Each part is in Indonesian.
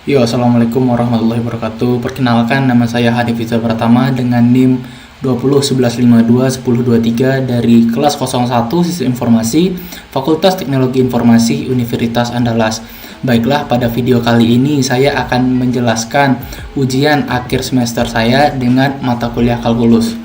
Yo, assalamualaikum warahmatullahi wabarakatuh. Perkenalkan, nama saya Hanif Rizal Pratama dengan NIM 2011521023 dari kelas 01 Sistem Informasi Fakultas Teknologi Informasi Universitas Andalas. Baiklah, pada video kali ini saya akan menjelaskan ujian akhir semester saya dengan mata kuliah kalkulus.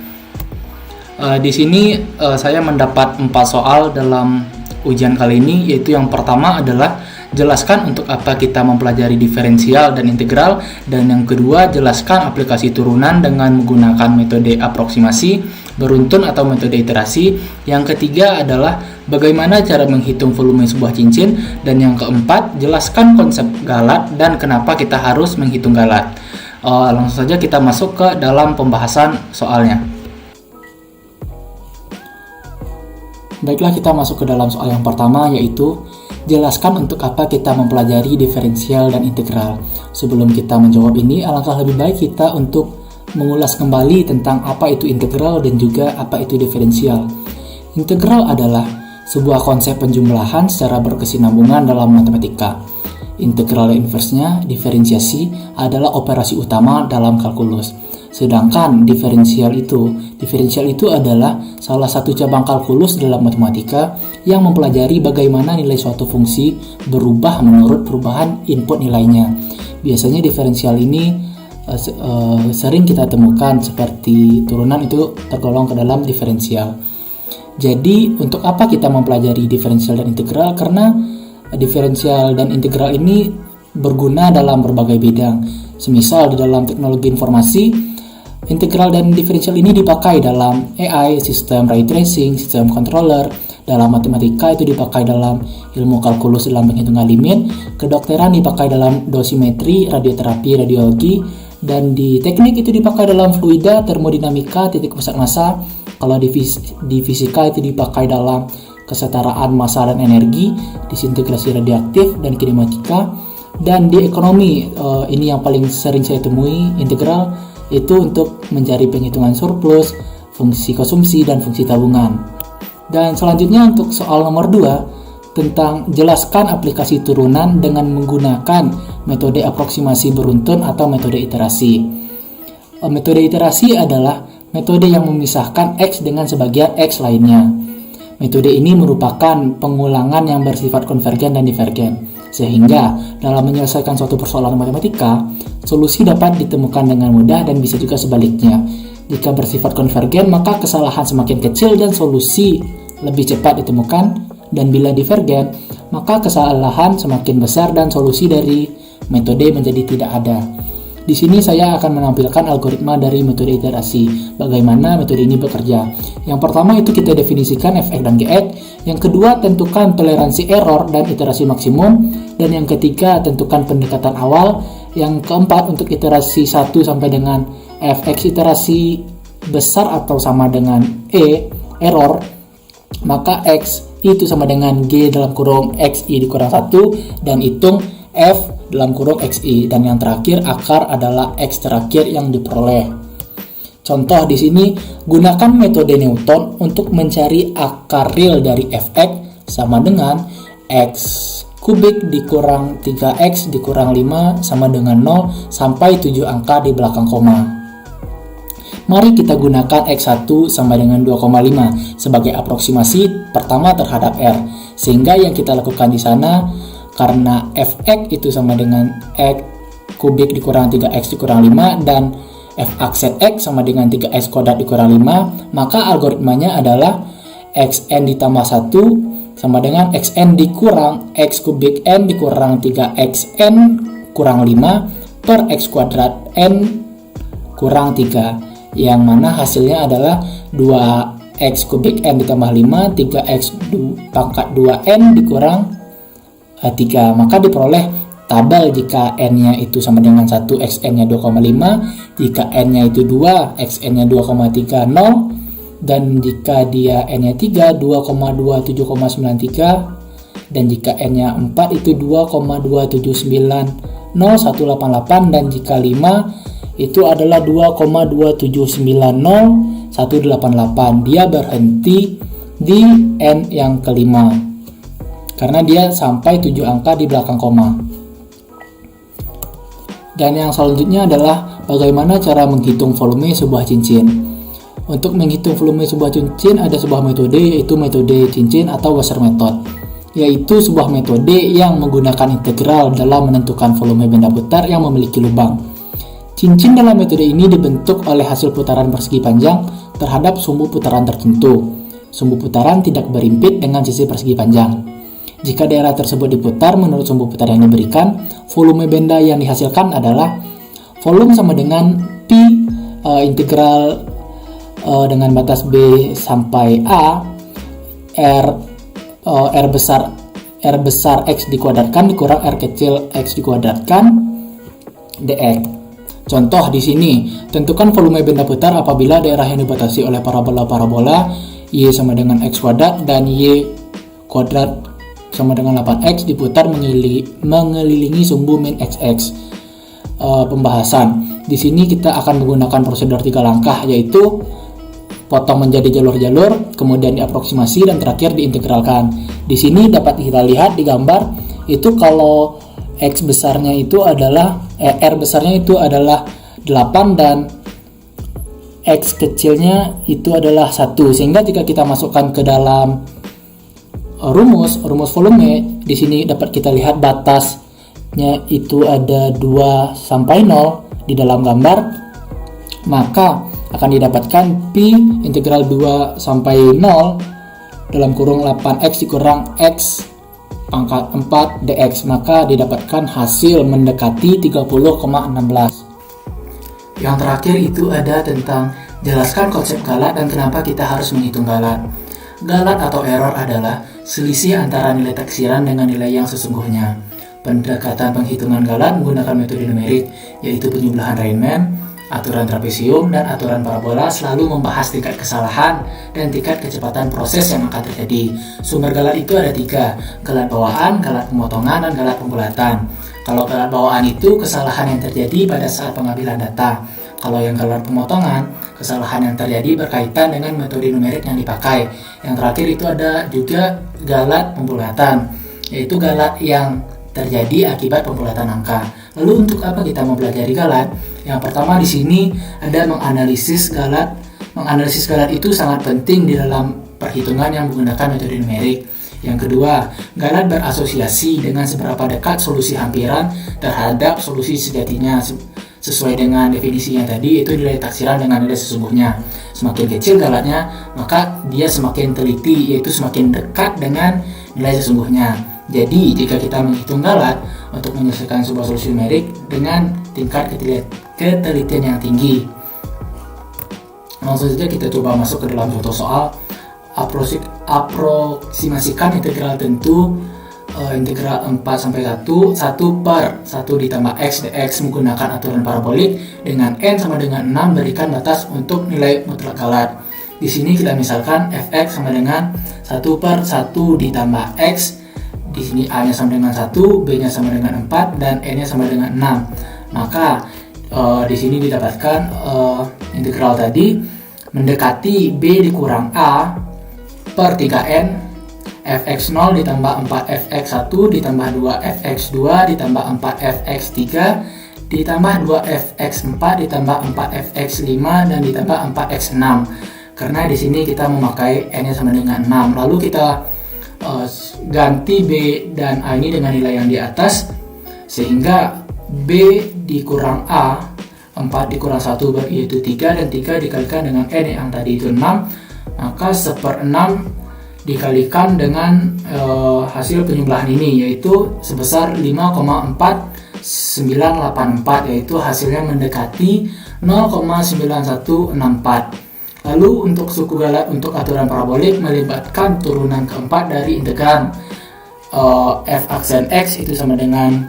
Di sini saya mendapat 4 soal dalam ujian kali ini, yaitu yang pertama adalah jelaskan untuk apa kita mempelajari diferensial dan integral, dan yang kedua jelaskan aplikasi turunan dengan menggunakan metode aproksimasi, beruntun atau metode iterasi. Yang ketiga adalah bagaimana cara menghitung volume sebuah cincin, dan yang keempat jelaskan konsep galat dan kenapa kita harus menghitung galat. Langsung saja kita masuk ke dalam pembahasan soalnya. Baiklah, kita masuk ke dalam soal yang pertama, yaitu jelaskan untuk apa kita mempelajari diferensial dan integral. Sebelum kita menjawab ini, alangkah lebih baik kita untuk mengulas kembali tentang apa itu integral dan juga apa itu diferensial. Integral adalah sebuah konsep penjumlahan secara berkesinambungan dalam matematika. Integral dan inversnya, diferensiasi, adalah operasi utama dalam kalkulus. Sedangkan diferensial itu adalah salah satu cabang kalkulus dalam matematika yang mempelajari bagaimana nilai suatu fungsi berubah menurut perubahan input nilainya. Biasanya diferensial ini sering kita temukan seperti turunan itu tergolong ke dalam diferensial. Jadi untuk apa kita mempelajari diferensial dan integral? Karena diferensial dan integral ini berguna dalam berbagai bidang. Semisal di dalam teknologi informasi, integral dan diferensial ini dipakai dalam AI, sistem ray tracing, sistem controller. Dalam matematika itu dipakai dalam ilmu kalkulus dalam penghitungan limit. Kedokteran dipakai dalam dosimetri, radioterapi, radiologi. Dan di teknik itu dipakai dalam fluida, termodinamika, titik pusat massa. Kalau di fisika itu dipakai dalam kesetaraan massa dan energi, disintegrasi radioaktif, dan kinematika. Dan di ekonomi, ini yang paling sering saya temui, integral itu untuk mencari penghitungan surplus, fungsi konsumsi, dan fungsi tabungan. Dan selanjutnya untuk soal nomor 2 tentang jelaskan aplikasi turunan dengan menggunakan metode aproksimasi beruntun atau metode iterasi. Metode iterasi adalah metode yang memisahkan X dengan sebagian X lainnya. Metode ini merupakan pengulangan yang bersifat konvergen dan divergen, sehingga dalam menyelesaikan suatu persoalan matematika, solusi dapat ditemukan dengan mudah dan bisa juga sebaliknya. Jika bersifat konvergen, maka kesalahan semakin kecil dan solusi lebih cepat ditemukan, dan bila divergen, maka kesalahan semakin besar dan solusi dari metode menjadi tidak ada. Di sini saya akan menampilkan algoritma dari metode iterasi, bagaimana metode ini bekerja. Yang pertama itu kita definisikan fx dan gx, yang kedua tentukan toleransi error dan iterasi maksimum, dan yang ketiga tentukan pendekatan awal, yang keempat untuk iterasi 1 sampai dengan fx iterasi besar atau sama dengan error, maka x itu sama dengan g dalam kurung xi dikurang 1 dan hitung f dalam kurung xi, dan yang terakhir akar adalah x terakhir yang diperoleh. Contoh di sini, gunakan metode Newton untuk mencari akar real dari fx sama dengan x kubik dikurang 3x dikurang 5 sama dengan 0 sampai 7 angka di belakang koma. Mari kita gunakan x1 sama dengan 2,5 sebagai aproksimasi pertama terhadap r, sehingga yang kita lakukan di sana, karena fx itu sama dengan x kubik dikurang 3x dikurang 5 dan f akset x sama dengan 3x kuadrat dikurang 5, maka algoritmanya adalah xn ditambah 1 sama dengan xn dikurang x kubik n dikurang 3xn kurang 5 per x kuadrat n kurang 3, yang mana hasilnya adalah 2x kubik n ditambah 5 3x pangkat 2n dikurang 3, maka diperoleh tabel jika n-nya itu sama dengan 1, xn-nya 2,5, jika n-nya itu 2, xn-nya 2,30, dan jika dia n-nya 3, 2,2793, dan jika n-nya 4 itu 2,2790188, dan jika 5 itu adalah 2,2790188. Dia berhenti di n yang kelima karena dia sampai 7 angka di belakang koma. Dan yang selanjutnya adalah bagaimana cara menghitung volume sebuah cincin. Untuk menghitung volume sebuah cincin ada sebuah metode, yaitu metode cincin atau Wasser method, yaitu sebuah metode yang menggunakan integral dalam menentukan volume benda putar yang memiliki lubang. Cincin dalam metode ini dibentuk oleh hasil putaran persegi panjang terhadap sumbu putaran tertentu. Sumbu putaran tidak berimpit dengan sisi persegi panjang. Jika daerah tersebut diputar menurut sumbu putar yang diberikan, volume benda yang dihasilkan adalah volume sama dengan Pi integral dengan batas B sampai A R besar X dikuadratkan dikurang R kecil X dikuadratkan dx. Contoh di sini, tentukan volume benda putar apabila daerah yang dibatasi oleh parabola Y sama dengan X kuadrat dan Y kuadrat sama dengan 8X diputar mengelilingi sumbu min XX. Pembahasan. Di sini kita akan menggunakan prosedur 3 langkah, yaitu potong menjadi jalur-jalur, kemudian diaproksimasi, dan terakhir diintegralkan. Di sini dapat kita lihat di gambar, itu kalau X besarnya itu adalah R besarnya itu adalah 8 dan X kecilnya itu adalah 1. Sehingga jika kita masukkan ke dalam rumus volume, di sini dapat kita lihat batasnya itu ada 2 sampai 0 di dalam gambar, maka akan didapatkan Pi integral 2 sampai 0 dalam kurung 8X dikurang X pangkat 4 dx, maka didapatkan hasil mendekati 30,16. Yang terakhir itu ada tentang jelaskan konsep galat dan kenapa kita harus menghitung galat. Galat atau error adalah selisih antara nilai taksiran dengan nilai yang sesungguhnya. Pendekatan penghitungan galat menggunakan metode numerik, yaitu penjumlahan Riemann, aturan trapesium, dan aturan parabola selalu membahas tingkat kesalahan dan tingkat kecepatan proses yang akan terjadi. Sumber galat itu ada 3, galat bawaan, galat pemotongan, dan galat pembulatan. Kalau galat bawaan itu kesalahan yang terjadi pada saat pengambilan data. Kalau yang galat pemotongan, kesalahan yang terjadi berkaitan dengan metode numerik yang dipakai. Yang terakhir itu ada juga galat pembulatan, yaitu galat yang terjadi akibat pembulatan angka. Lalu untuk apa kita mempelajari galat? Yang pertama di sini ada menganalisis galat. Menganalisis galat itu sangat penting di dalam perhitungan yang menggunakan metode numerik. Yang kedua, galat berasosiasi dengan seberapa dekat solusi hampiran terhadap solusi sejatinya. Sesuai dengan definisinya tadi, itu nilai taksiran dengan nilai sesungguhnya. Semakin kecil galatnya, maka dia semakin teliti, yaitu semakin dekat dengan nilai sesungguhnya. Jadi, jika kita menghitung galat untuk menyelesaikan sebuah solusi numerik dengan tingkat ketelitian yang tinggi. Langsung saja kita coba masuk ke dalam contoh soal. Aproksimasikan integral tentu integral 4 sampai 1 per 1 ditambah X dx menggunakan aturan parabolik dengan N sama dengan 6 berikan batas untuk nilai mutlak galat. Di sini kita misalkan Fx sama dengan 1 per 1 ditambah X. Di sini A-nya sama dengan 1, B-nya sama dengan 4, dan N-nya sama dengan 6. Maka di sini didapatkan integral tadi mendekati B dikurang A per 3N Fx0 ditambah 4Fx1 ditambah 2Fx2 ditambah 4Fx3 ditambah 2Fx4 ditambah 4Fx5 dan ditambah 4X6. Karena di sini kita memakai N-nya sama dengan 6. Lalu kita ganti B dan A ini dengan nilai yang di atas, sehingga B dikurang A 4 dikurang 1 yaitu 3, dan 3 dikalikan dengan N yang tadi itu 6, maka 1/6 dikalikan dengan hasil penjumlahan ini, yaitu sebesar 5,4984, yaitu hasilnya mendekati 0,9164. Lalu untuk suku galat untuk aturan parabolik melibatkan turunan keempat dari integran f aksen x itu sama dengan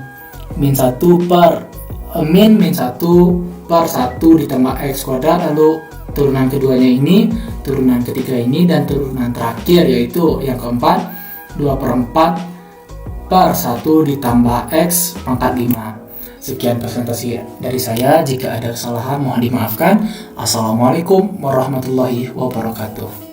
min 1 per 1 ditambah x kuadrat, lalu turunan keduanya ini, turunan ketiga ini, dan turunan terakhir yaitu yang keempat 2/4 per 1 ditambah X pangkat 5. Sekian presentasi dari saya. Jika ada kesalahan mohon dimaafkan. Assalamualaikum warahmatullahi wabarakatuh.